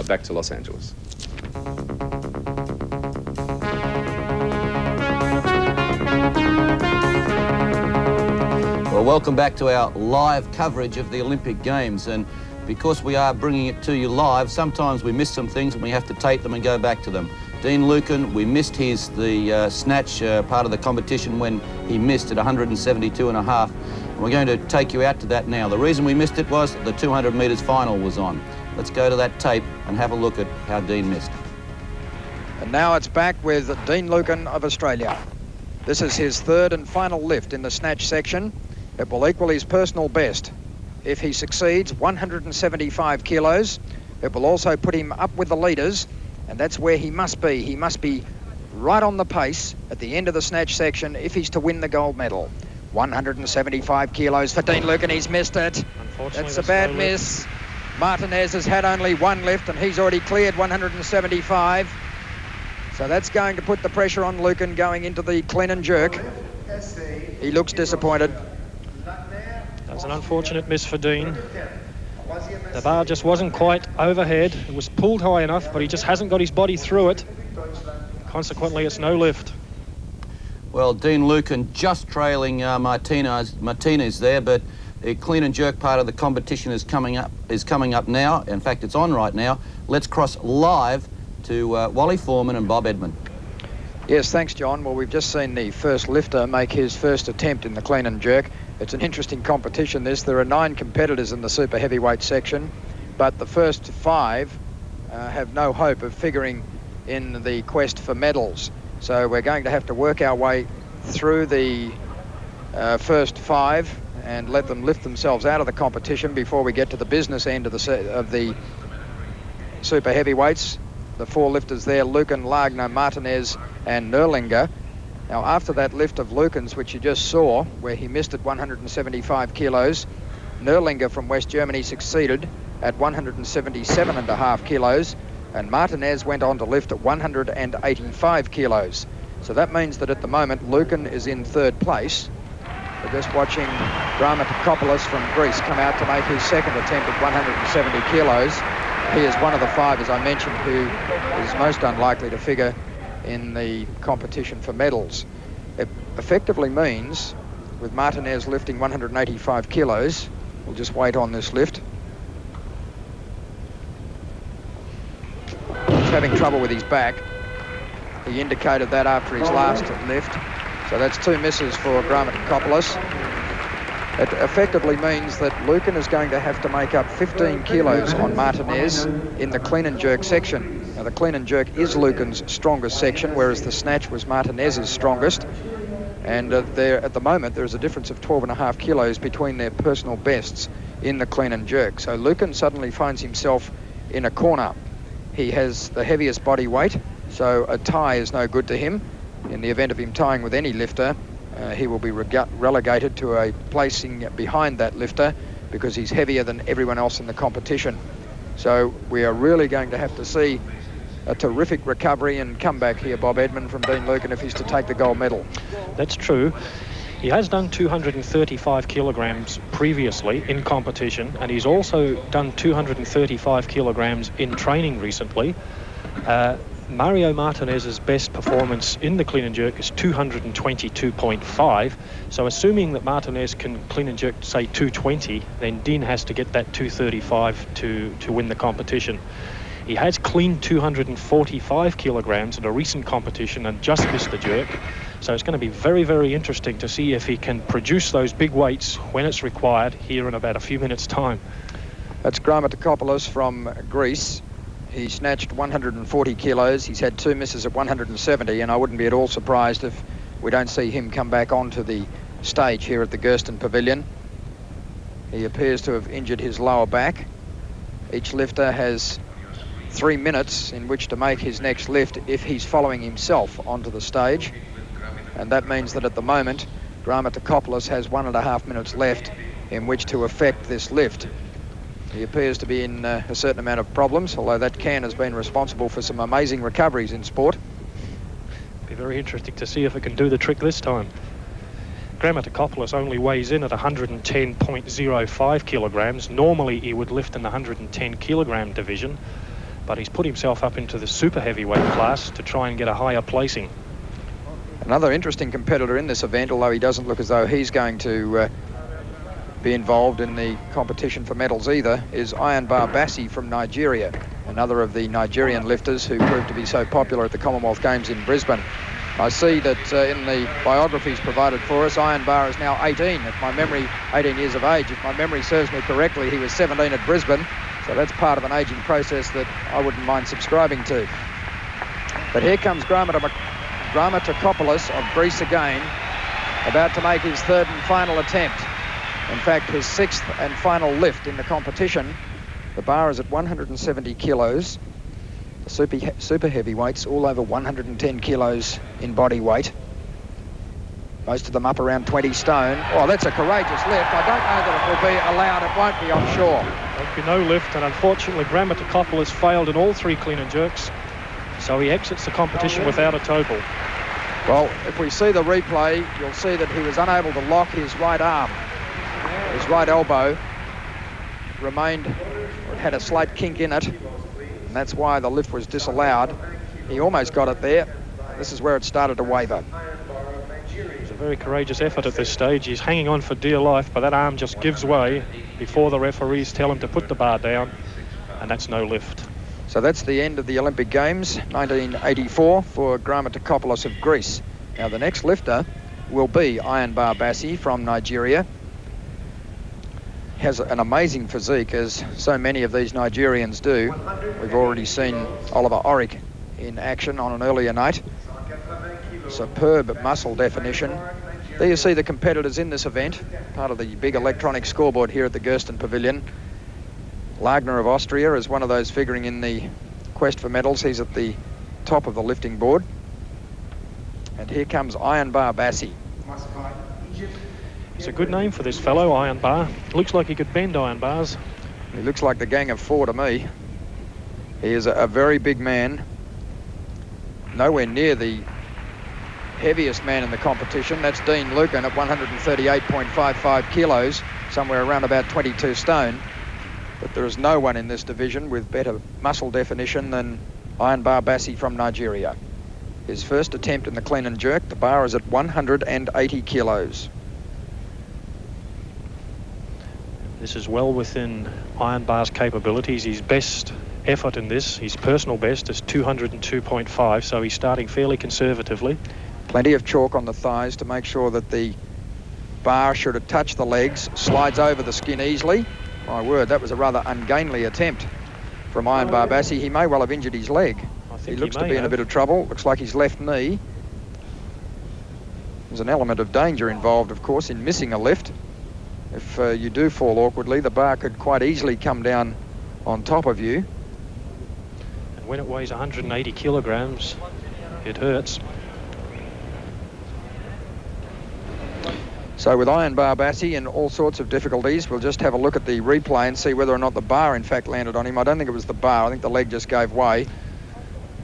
back to Los Angeles. Well, welcome back to our live coverage of the Olympic Games, and because we are bringing it to you live, sometimes we miss some things and we have to tape them and go back to them. Dean Lukin, we missed the snatch part of the competition when he missed at 172.5. We're going to take you out to that now. The reason we missed it was the 200 metres final was on. Let's go to that tape and have a look at how Dean missed. And now it's back with Dean Lukin of Australia. This is his third and final lift in the snatch section. It will equal his personal best. If he succeeds, 175 kilos. It will also put him up with the leaders, and that's where he must be. He must be right on the pace at the end of the snatch section if he's to win the gold medal. 175 kilos for Dean Lukin. He's missed it. That's a bad miss. Martinez has had only one lift, and he's already cleared 175. So that's going to put the pressure on Lukin going into the clean and jerk. He looks disappointed. That's an unfortunate miss for Dean. The bar just wasn't quite overhead. It was pulled high enough, but he just hasn't got his body through it. Consequently, it's no lift. Well, Dean Lukin just trailing Martinez there, but the clean and jerk part of the competition is coming up now. In fact, it's on right now. Let's cross live to Wally Foreman and Bob Edmond. Yes, thanks, John. Well, we've just seen the first lifter make his first attempt in the clean and jerk. It's an interesting competition, this. There are 9 competitors in the super heavyweight section, but the first 5 have no hope of figuring in the quest for medals. So we're going to have to work our way through the first 5 and let them lift themselves out of the competition before we get to the business end of the super heavyweights. The 4 lifters there, Lukin, Lagner, Martinez and Nerlinger. Now, after that lift of Lukin's, which you just saw, where he missed at 175 kilos, Nerlinger from West Germany succeeded at 177.5 kilos, and Martinez went on to lift at 185 kilos. So that means that at the moment, Lukin is in 3rd place. We're just watching Dramatikopoulos from Greece come out to make his second attempt at 170 kilos. He is one of the 5, as I mentioned, who is most unlikely to figure in the competition for medals. It effectively means, with Martinez lifting 185 kilos, we'll just wait on this lift. He's having trouble with his back. He indicated that after his last lift. So that's 2 misses for Dramatikopoulos. It effectively means that Lukin is going to have to make up 15 kilos on Martinez in the clean and jerk section. Now, the clean and jerk is Lukin's strongest section, whereas the snatch was Martinez's strongest. And there, at the moment, there is a difference of 12.5 kilos between their personal bests in the clean and jerk. So Lukin suddenly finds himself in a corner. He has the heaviest body weight, so a tie is no good to him. In the event of him tying with any lifter, he will be relegated to a placing behind that lifter because he's heavier than everyone else in the competition. So we are really going to have to see a terrific recovery and comeback here, Bob Edmond, from Dean Lukin if he's to take the gold medal. That's true. He has done 235 kilograms previously in competition, and he's also done 235 kilograms in training recently. Mario Martinez's best performance in the clean and jerk is 222.5. So assuming that Martinez can clean and jerk, say, 220, then Dean has to get that 235 to win the competition. He has cleaned 245 kilograms at a recent competition and just missed the jerk. So it's going to be very, very interesting to see if he can produce those big weights when it's required here in about a few minutes' time. That's Dramatikopoulos from Greece. He snatched 140 kilos. He's had 2 misses at 170, and I wouldn't be at all surprised if we don't see him come back onto the stage here at the Gersten Pavilion. He appears to have injured his lower back. Each lifter has 3 minutes in which to make his next lift if he's following himself onto the stage. And that means that at the moment, Dramatikopoulos has 1.5 minutes left in which to effect this lift. He appears to be in a certain amount of problems, although that can has been responsible for some amazing recoveries in sport. Be very interesting to see if it can do the trick this time. Dramatikopoulos only weighs in at 110.05 kilograms. Normally he would lift in the 110 kilogram division. but he's put himself up into the super heavyweight class to try and get a higher placing. Another interesting competitor in this event, although he doesn't look as though he's going to be involved in the competition for medals either, is Ironbar Bassi from Nigeria, another of the Nigerian lifters who proved to be so popular at the Commonwealth Games in Brisbane. I see that in the biographies provided for us, Ironbar is now 18, if my memory, 18 years of age. If my memory serves me correctly, he was 17 at Brisbane, so that's part of an ageing process that I wouldn't mind subscribing to. But here comes Grammatokopoulos of Greece again, about to make his third and final attempt. In fact, his sixth and final lift in the competition. The bar is at 170 kilos. The super heavyweights, all over 110 kilos in body weight. Most of them up around 20 stone. Oh, that's a courageous lift. I don't know that it will be allowed. It won't be, I'm sure. There'll be no lift, and unfortunately, Grammatokopoulos failed in all 3 clean and jerks, so he exits the competition without a total. Well, if we see the replay, you'll see that he was unable to lock his right arm. His right elbow had a slight kink in it, and that's why the lift was disallowed. He almost got it there. This is where it started to waver. It's a very courageous effort at this stage. He's hanging on for dear life, but that arm just gives way before the referees tell him to put the bar down, and that's no lift. So that's the end of the Olympic Games, 1984, for Grammatokopoulos of Greece. Now the next lifter will be Ironbar Bassi from Nigeria. Has an amazing physique, as so many of these Nigerians do. We've already seen Oliver Oric in action on an earlier night. Superb muscle definition. There you see the competitors in this event, part of the big electronic scoreboard here at the Gersten Pavilion. Lagner of Austria is one of those figuring in the quest for medals. He's at the top of the lifting board. And here comes Ironbar Bassi. It's a good name for this fellow, Ironbar. Looks like he could bend iron bars. He looks like the Gang of Four to me. He is a very big man. Nowhere near the heaviest man in the competition. That's Dean Lukin at 138.55 kilos, somewhere around about 22 stone. But there is no one in this division with better muscle definition than Ironbar Bassi from Nigeria. His first attempt in the clean and jerk, the bar is at 180 kilos. This is well within Ironbar's capabilities. His best effort in this, his personal best, is 202.5, so he's starting fairly conservatively. Plenty of chalk on the thighs to make sure that the bar, should it touch the legs, slides over the skin easily. My word, that was a rather ungainly attempt from Ironbar Bassi. He may well have injured his leg. He looks to be in a bit of trouble. Looks like his left knee. There's an element of danger involved, of course, in missing a lift. If you do fall awkwardly, the bar could quite easily come down on top of you. And when it weighs 180 kilograms, it hurts. So with Ironbar Bassi and all sorts of difficulties, we'll just have a look at the replay and see whether or not the bar in fact landed on him. I don't think it was the bar. I think the leg just gave way.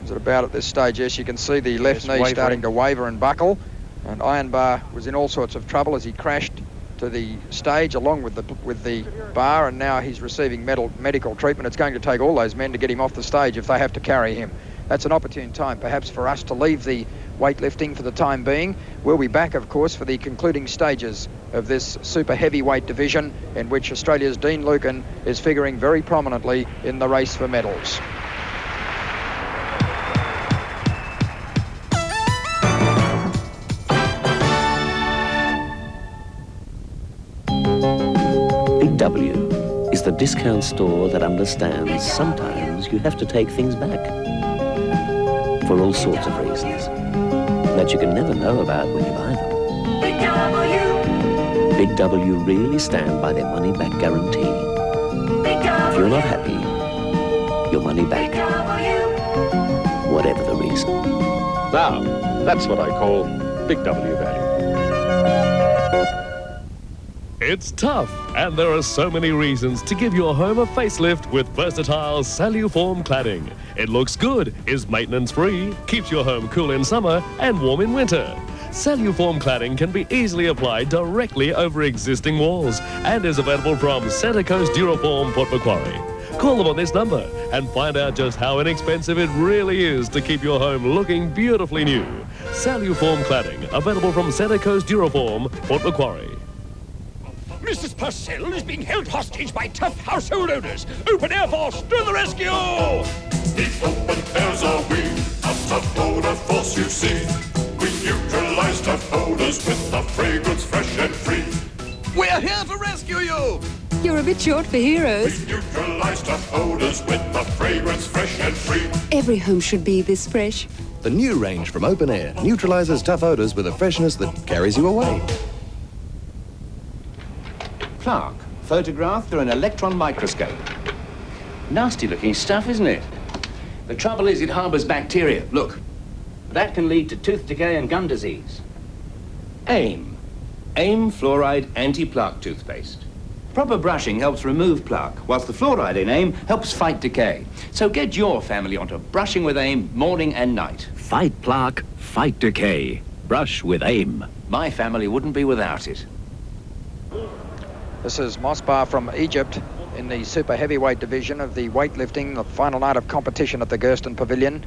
Is it about at this stage? Yes, you can see the left knee wavering, starting to waver and buckle. And Ironbar was in all sorts of trouble as he crashed to the stage along with the bar, and now he's receiving medical treatment. It's going to take all those men to get him off the stage if they have to carry him. That's an opportune time perhaps for us to leave the weightlifting for the time being. We'll be back, of course, for the concluding stages of this super heavyweight division, in which Australia's Dean Lukin is figuring very prominently in the race for medals. Big W is the discount store that understands sometimes you have to take things back for all sorts of reasons that you can never know about when you buy them. Big W! Big W really stand by their money-back guarantee. Big W! If you're not happy, your money back. Whatever the reason. Now, that's what I call Big W value. It's tough, and there are so many reasons to give your home a facelift with versatile Saluform cladding. It looks good, is maintenance-free, keeps your home cool in summer and warm in winter. Saluform cladding can be easily applied directly over existing walls and is available from Centre Coast Duraform, Port Macquarie. Call them on this number, and find out just how inexpensive it really is to keep your home looking beautifully new. Saluform cladding, available from Centre Coast Duraform, Port Macquarie. Mrs. Purcell is being held hostage by tough household owners. Open Air Force to the rescue! The open airs are we, a tough odor force you see. We neutralize tough odors with the fragrance fresh and free. We're here to rescue you! You're a bit short for heroes. We neutralize tough odors with the fragrance fresh and free. Every home should be this fresh. The new range from Open Air neutralizes tough odors with a freshness that carries you away. Plaque, photographed through an electron microscope. Nasty looking stuff, isn't it? The trouble is it harbours bacteria. Look, that can lead to tooth decay and gum disease. AIM Fluoride Anti-Plaque Toothpaste. Proper brushing helps remove plaque, whilst the fluoride in AIM helps fight decay. So get your family onto brushing with AIM morning and night. Fight plaque, fight decay. Brush with AIM. My family wouldn't be without it. This is Mosbar from Egypt in the super heavyweight division of the weightlifting, the final night of competition at the Gersten Pavilion.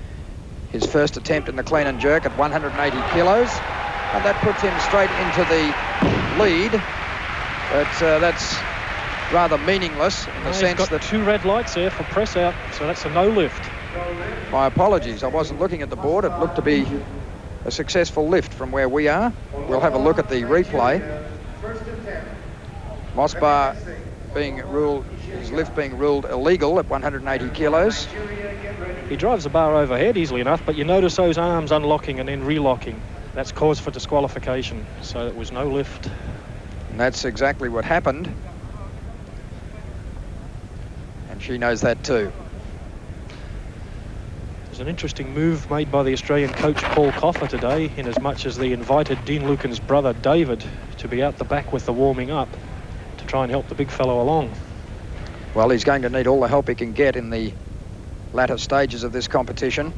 His first attempt in the clean and jerk at 180 kilos, and that puts him straight into the lead. But that's rather meaningless in the sense that... two red lights there for press out, so that's a no lift. My apologies, I wasn't looking at the board. It looked to be a successful lift from where we are. We'll have a look at the replay. Mosbar being ruled, his lift being ruled illegal at 180 kilos. He drives the bar overhead easily enough, but you notice those arms unlocking and then relocking. That's cause for disqualification, so it was no lift. And that's exactly what happened. And she knows that too. There's an interesting move made by the Australian coach Paul Coffer today, in as much as they invited Dean Lukin's brother David to be out the back with the warming up to try and help the big fellow along. Well, he's going to need all the help he can get in the latter stages of this competition.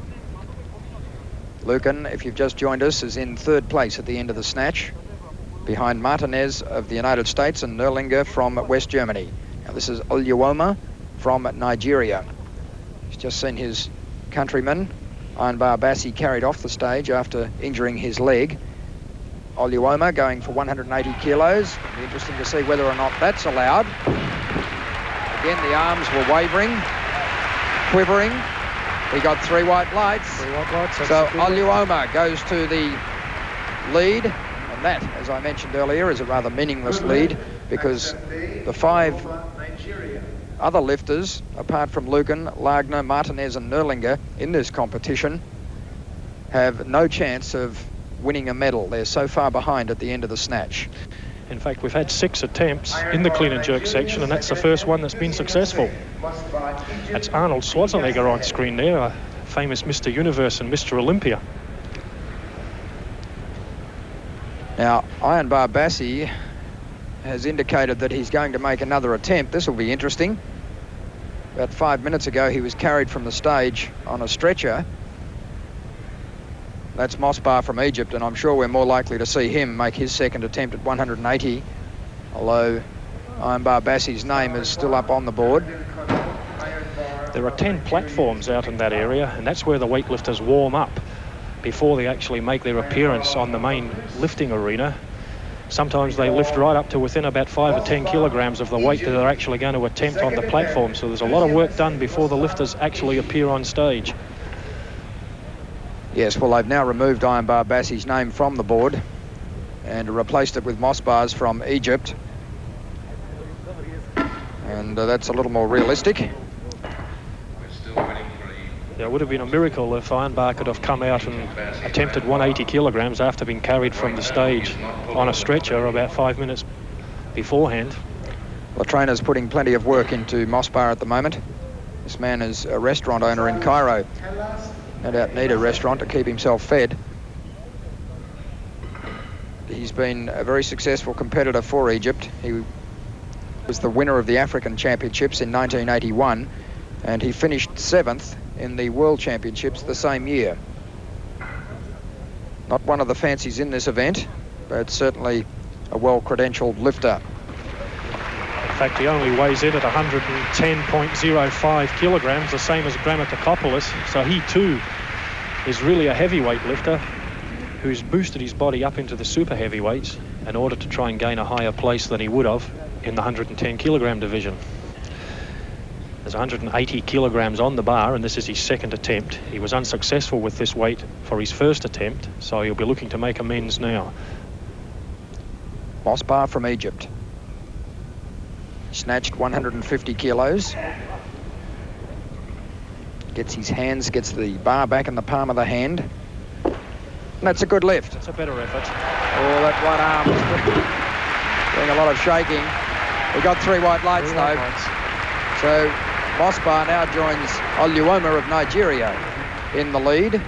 Lukin, if you've just joined us, is in third place at the end of the snatch, behind Martinez of the United States and Nerlinger from West Germany. Now this is Oluwoma from Nigeria. He's just seen his countryman, Ironbar Bassi, carried off the stage after injuring his leg. Oluwoma going for 180 kilos. It'll be interesting to see whether or not that's allowed. Again, the arms were wavering, quivering. He got three white lights. So Oluwoma goes to the lead, and that, as I mentioned earlier, is a rather meaningless lead because the five other lifters, apart from Lukin, Lagner, Martinez and Nerlinger in this competition, have no chance of winning a medal. They're so far behind at the end of the snatch. In fact, we've had 6 attempts in the clean and jerk section, and that's the first one that's been successful. That's Arnold Schwarzenegger on screen there, a famous Mr. Universe and Mr. Olympia. Now, Ironbar Bassi has indicated that he's going to make another attempt. This will be interesting. About 5 minutes ago, he was carried from the stage on a stretcher. That's Mosbar from Egypt, and I'm sure we're more likely to see him make his second attempt at 180, although Ironbar Bassi's name is still up on the board. There are 10 platforms out in that area, and that's where the weightlifters warm up before they actually make their appearance on the main lifting arena. Sometimes they lift right up to within about 5 or 10 kilograms of the weight that they're actually going to attempt on the platform, so there's a lot of work done before the lifters actually appear on stage. Yes, well, they've now removed Ironbar Bassi's name from the board and replaced it with Mosbar's from Egypt. And that's a little more realistic. Yeah, it would have been a miracle if Ironbar could have come out and attempted 180 kilograms after being carried from the stage on a stretcher about 5 minutes beforehand. The trainer's putting plenty of work into Mosbar at the moment. This man is a restaurant owner in Cairo. No doubt need a restaurant to keep himself fed. He's been a very successful competitor for Egypt. He was the winner of the African Championships in 1981, and he finished 7th in the World Championships the same year. Not one of the fancies in this event, but certainly a well-credentialed lifter. In fact, he only weighs in at 110.05 kilograms, the same as Grammaticopoulos. So he too is really a heavyweight lifter who's boosted his body up into the super heavyweights in order to try and gain a higher place than he would have in the 110 kilogram division. There's 180 kilograms on the bar, and this is his second attempt. He was unsuccessful with this weight for his first attempt, so he'll be looking to make amends now. Mosbar from Egypt. Snatched 150 kilos. Gets his hands, gets the bar back in the palm of the hand. And that's a good lift. It's a better effort. Oh, that one arm was doing a lot of shaking. We got 3 white lights though. So Mosbar now joins Oluoma of Nigeria in the lead.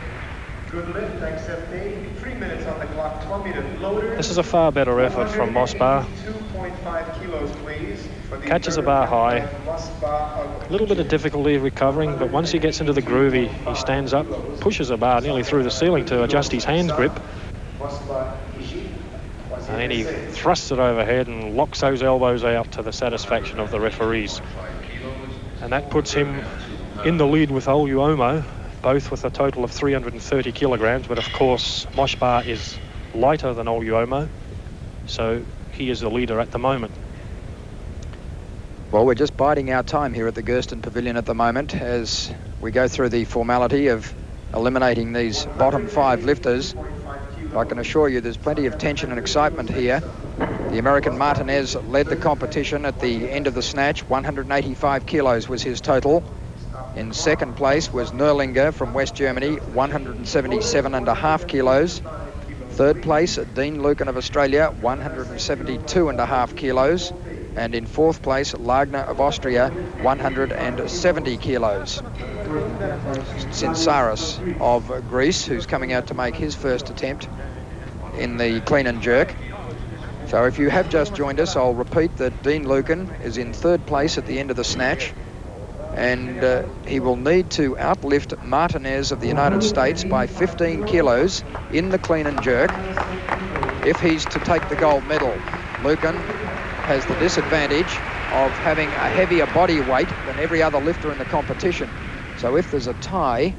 Good lift, accepting. 3 minutes on the clock, 1 minute loader. This is a far better effort from Mosbar. 2.5 kilos, please. Catches the bar high. A little bit of difficulty recovering, but once he gets into the groove, he stands up, pushes the bar nearly through the ceiling to adjust his hand grip. And then he thrusts it overhead and locks those elbows out to the satisfaction of the referees. And that puts him in the lead with Oluoma, both with a total of 330 kilograms. But of course, Mosbar is lighter than Oluoma, so he is the leader at the moment. Well, we're just biding our time here at the Gersten Pavilion at the moment as we go through the formality of eliminating these bottom 5 lifters. I can assure you there's plenty of tension and excitement here. The American Martinez led the competition at the end of the snatch. 185 kilos was his total. In second place was Nerlinger from West Germany, 177.5 kilos. Third place, Dean Lukin of Australia, 172.5 kilos. And in fourth place, Lagner of Austria, 170 kilos. Sinsaris of Greece, who's coming out to make his first attempt in the clean and jerk. So if you have just joined us, I'll repeat that Dean Lukin is in third place at the end of the snatch, and he will need to outlift Martinez of the United States by 15 kilos in the clean and jerk if he's to take the gold medal. Lukin has the disadvantage of having a heavier body weight than every other lifter in the competition. So if there's a tie,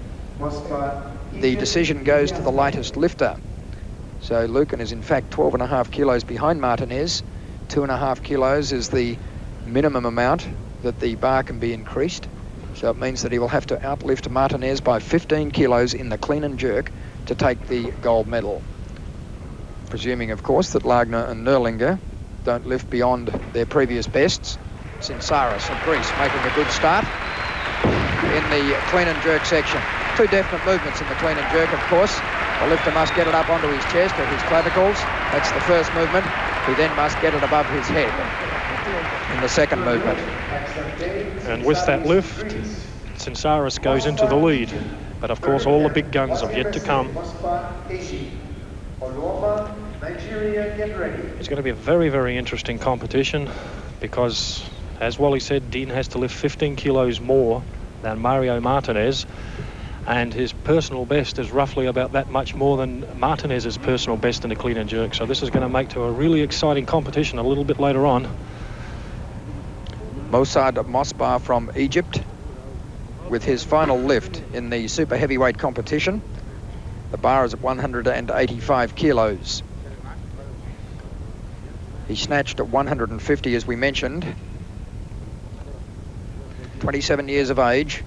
the decision goes to the lightest lifter. So Lukin is in fact 12.5 kilos behind Martinez. 2.5 kilos is the minimum amount that the bar can be increased. So it means that he will have to outlift Martinez by 15 kilos in the clean and jerk to take the gold medal. Presuming, of course, that Lagner and Nerlinger don't lift beyond their previous bests. Sinsaris of Greece making a good start in the clean and jerk section. 2 definite movements in the clean and jerk, of course. The lifter must get it up onto his chest or his clavicles. That's the first movement. He then must get it above his head in the second movement. And with that lift, Sinsaris goes into the lead. But of course, all the big guns have yet to come. It's going to be a very, very interesting competition because, as Wally said, Dean has to lift 15 kilos more than Mario Martinez, and his personal best is roughly about that much more than Martinez's personal best in the clean and jerk. So this is going to make to a really exciting competition a little bit later on. Mossad Mosbar from Egypt with his final lift in the super heavyweight competition. The bar is at 185 kilos. He snatched at 150, as we mentioned. 27 years of age.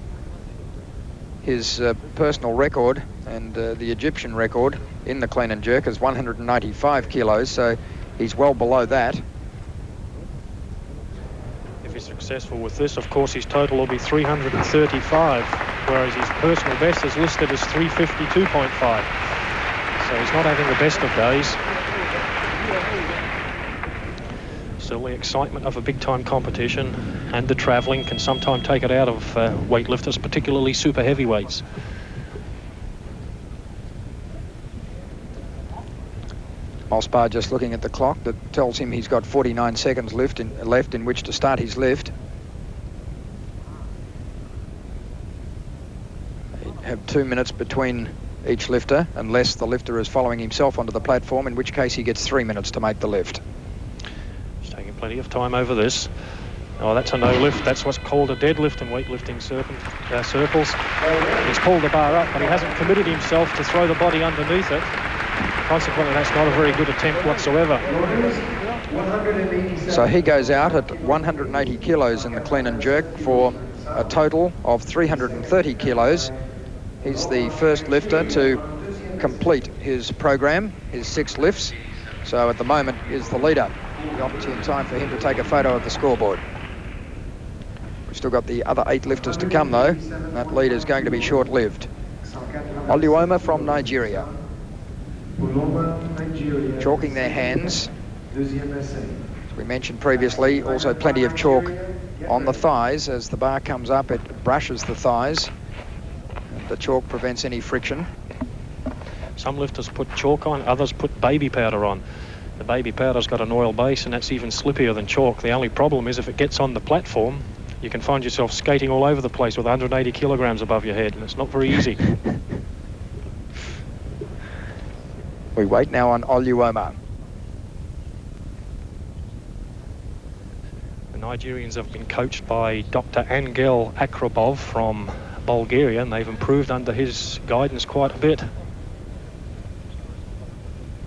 His personal record and the Egyptian record in the clean and jerk is 195 kilos, so he's well below that. If he's successful with this, of course, his total will be 335, whereas his personal best is listed as 352.5. So he's not having the best of days. Still, the excitement of a big-time competition and the travelling can sometimes take it out of weightlifters, particularly super heavyweights. Mosbar just looking at the clock that tells him he's got 49 seconds left in which to start his lift. He'd have 2 minutes between each lifter, unless the lifter is following himself onto the platform, in which case he gets 3 minutes to make the lift. He's taking plenty of time over this. Oh, that's a no lift. That's what's called a deadlift in weightlifting circles. He's pulled the bar up, but he hasn't committed himself to throw the body underneath it. Consequently, that's not a very good attempt whatsoever. So he goes out at 180 kilos in the clean and jerk for a total of 330 kilos. He's the first lifter to complete his program, his 6 lifts. So at the moment is the leader. The opportune time for him to take a photo of the scoreboard. We've still got the other 8 lifters to come though. That lead is going to be short-lived. Oluoma from Nigeria. Chalking their hands. As we mentioned previously, also plenty of chalk on the thighs. As the bar comes up, it brushes the thighs. And the chalk prevents any friction. Some lifters put chalk on, others put baby powder on. The baby powder's got an oil base and that's even slippier than chalk. The only problem is if it gets on the platform, you can find yourself skating all over the place with 180 kilograms above your head, and it's not very easy. We wait now on Oluoma. The Nigerians have been coached by Dr. Angel Akrabov from Bulgaria, and they've improved under his guidance quite a bit.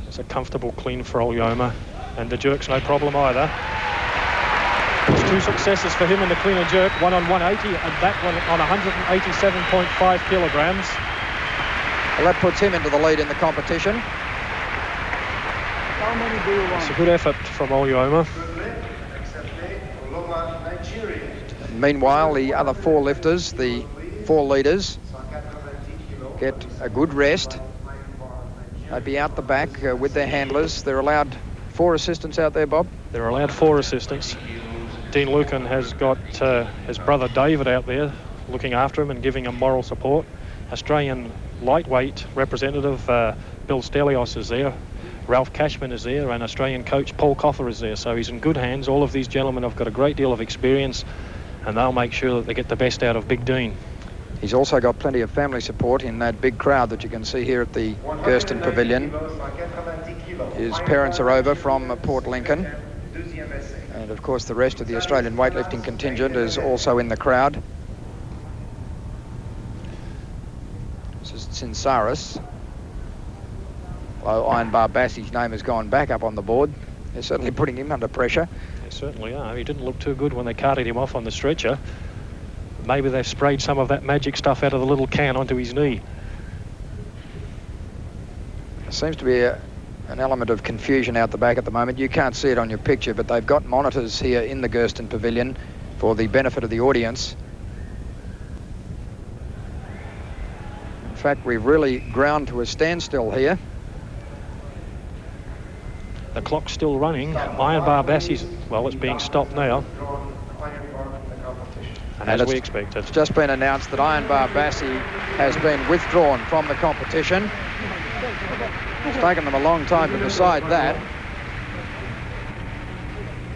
It's a comfortable clean for Oluoma, and the jerk's no problem either. There's 2 successes for him in the clean and jerk, one on 180 and that one on 187.5 kilograms. Well, that puts him into the lead in the competition. It's a good effort from Oluoma. Meanwhile, the other 4 lifters, the 4 leaders, get a good rest. They'd be out the back with their handlers. They're allowed 4 assistants out there, Bob? They're allowed 4 assistants. Dean Lukin has got his brother David out there looking after him and giving him moral support. Australian lightweight representative Bill Stelios is there. Ralph Cashman is there, and Australian coach Paul Coffer is there. So he's in good hands. All of these gentlemen have got a great deal of experience, and they'll make sure that they get the best out of Big Dean. He's also got plenty of family support in that big crowd that you can see here at the Gersten Pavilion. His parents are over from Port Lincoln. And of course the rest of the Australian weightlifting contingent is also in the crowd. This is Tsinsaris. Although Iron Bar Bassey's name has gone back up on the board. They're certainly putting him under pressure. They certainly are. He didn't look too good when they carted him off on the stretcher. Maybe they've sprayed some of that magic stuff out of the little can onto his knee. There seems to be an element of confusion out the back at the moment. You can't see it on your picture, but they've got monitors here in the Gersten Pavilion for the benefit of the audience. In fact, we've really ground to a standstill here. The clock's still running. Iron Bar Bassey's, well, it's being stopped now. And as we expected. It's just been announced that Iron Bar Bassey has been withdrawn from the competition. It's taken them a long time to decide that.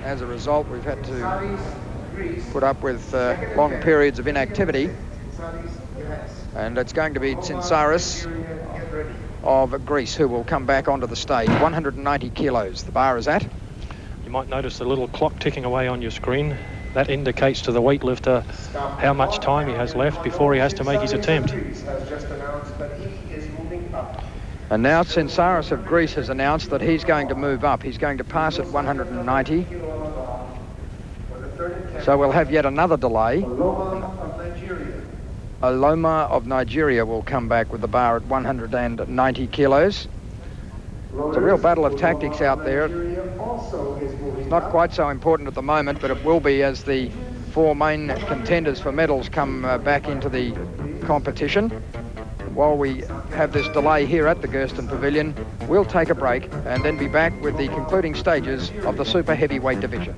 As a result, we've had to put up with long periods of inactivity. And it's going to be Tsinsaris of Greece who will come back onto the stage. 190 kilos the bar is at. You might notice the little clock ticking away on your screen. That indicates to the weightlifter how much time he has left before he has to make his attempt. And now Tsinsaris of Greece has announced that he's going to move up. He's going to pass at 190. So we'll have yet another delay. Oluoma of Nigeria will come back with the bar at 190 kilos. It's a real battle of tactics out there. It's not quite so important at the moment, but it will be as the 4 main contenders for medals come back into the competition. While we have this delay here at the Gersten Pavilion, we'll take a break and then be back with the concluding stages of the super heavyweight division.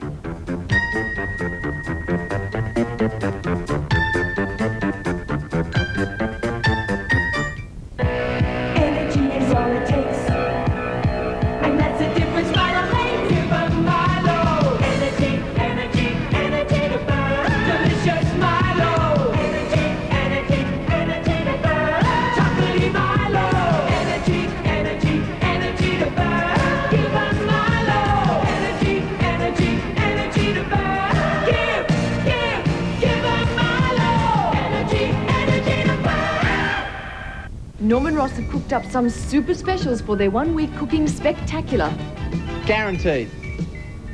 Give Norman Ross have cooked up some super specials for their one-week cooking spectacular. Guaranteed.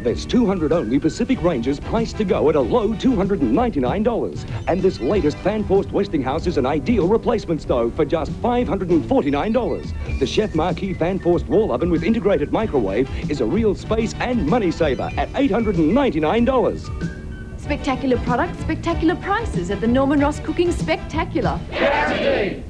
There's 200 only Pacific Rangers priced to go at a low $299. And this latest fan-forced Westinghouse is an ideal replacement stove for just $549. The Chef Marquis fan-forced wall oven with integrated microwave is a real space and money saver at $899. Spectacular products, spectacular prices at the Norman Ross Cooking Spectacular. Guaranteed.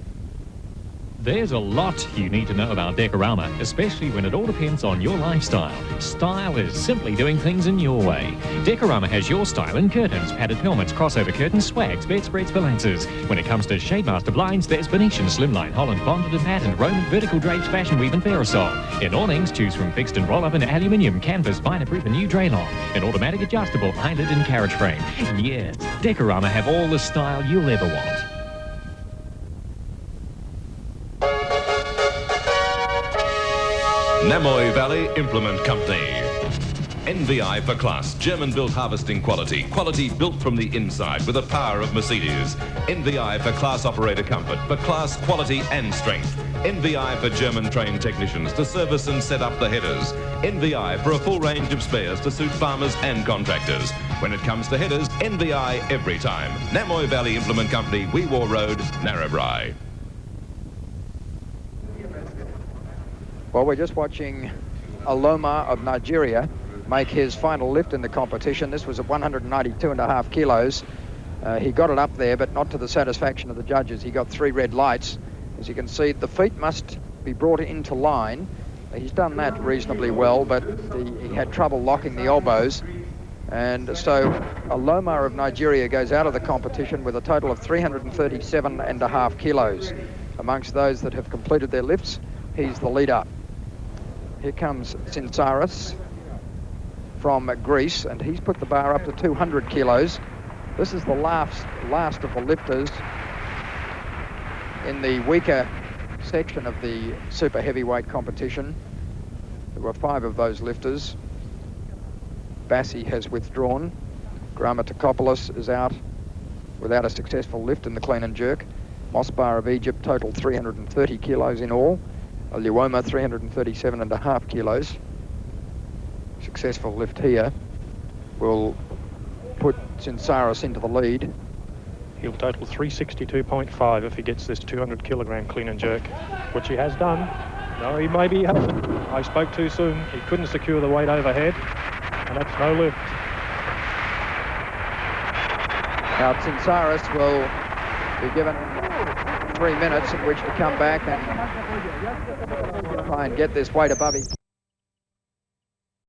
There's a lot you need to know about Decorama, especially when it all depends on your lifestyle. Style is simply doing things in your way. Decorama has your style in curtains, padded helmets, crossover curtains, swags, bedspreads, balances. When it comes to Shademaster blinds, there's Venetian, Slimline, Holland, bonded and patterned, Roman, vertical drapes, fashion weave and parasol. In awnings, choose from fixed and roll-up and aluminium, canvas, vinyl-proof and new Draylon. An automatic adjustable, eyelid and carriage frame. Yes, Decorama have all the style you'll ever want. Namoi Valley Implement Company. NVI for class, German-built harvesting quality. Quality built from the inside with the power of Mercedes. NVI for class operator comfort, for class, quality and strength. NVI for German-trained technicians to service and set up the headers. NVI for a full range of spares to suit farmers and contractors. When it comes to headers, NVI every time. Namoi Valley Implement Company, Wee War Road, Narrabri. Well, we're just watching Aloma of Nigeria make his final lift in the competition. This was at 192.5 kilos. He got it up there, but not to the satisfaction of the judges. He got 3 red lights. As you can see, the feet must be brought into line. He's done that reasonably well, but he had trouble locking the elbows. And so Aloma of Nigeria goes out of the competition with a total of 337.5 kilos. Amongst those that have completed their lifts, he's the leader. Here comes Sinsaris from Greece, and he's put the bar up to 200 kilos. This is the last of the lifters in the weaker section of the super heavyweight competition. There were 5 of those lifters. Bassi has withdrawn. Grammatikopoulos is out without a successful lift in the clean and jerk. Mosbar of Egypt totaled 330 kilos in all. Luoma 337.5 kilos. Successful lift here will put Sinsaris into the lead. He'll total 362.5 if he gets this 200 kilogram clean and jerk, which he has done. No, he maybe hasn't. I spoke too soon. He couldn't secure the weight overhead, and that's no lift. Now Sinsaris will be given 3 minutes in which to come back and try and get this weight above him.